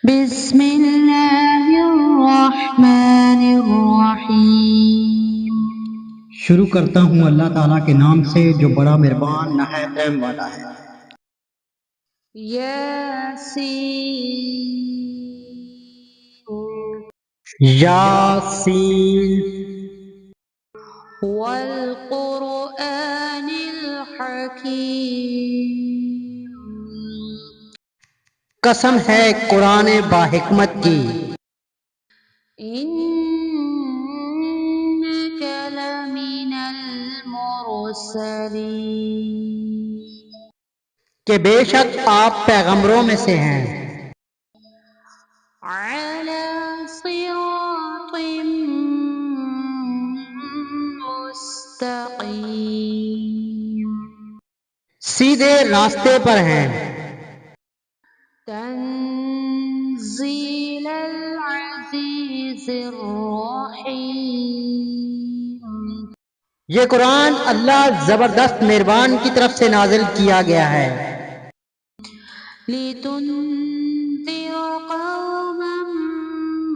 بسم اللہ الرحمن الرحیم۔ شروع کرتا ہوں اللہ تعالیٰ کے نام سے جو بڑا مہربان نہایت رحم والا ہے۔ یاسین والقرآن الحکیم، قسم ہے قرآن با حکمت کی۔ انک لمن المرسلین، کہ بے شک آپ پیغمبروں میں سے ہیں، علی صراط مستقیم، سیدھے راستے پر ہیں۔ تنزیل العزیز الرحیم، یہ قرآن اللہ زبردست مہربان کی طرف سے نازل کیا گیا ہے، لتنذر قوما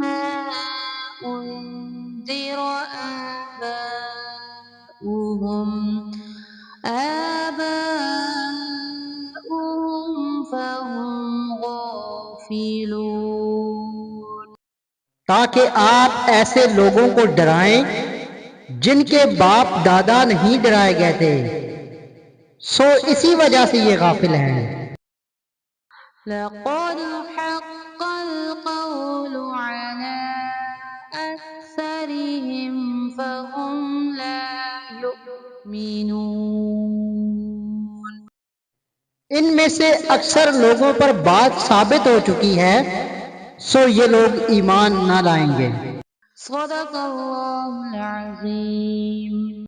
ما انذر آباؤهم فهم غافلون، تاکہ آپ ایسے لوگوں کو ڈرائیں جن کے باپ دادا نہیں ڈرائے گئے تھے، سو اسی وجہ سے یہ غافل ہیں۔ لقد حق القول على أكثرهم فهم لا يؤمنون، ان میں سے اکثر لوگوں پر بات ثابت ہو چکی ہے، سو یہ لوگ ایمان نہ لائیں گے۔ صدق اللہ العظیم۔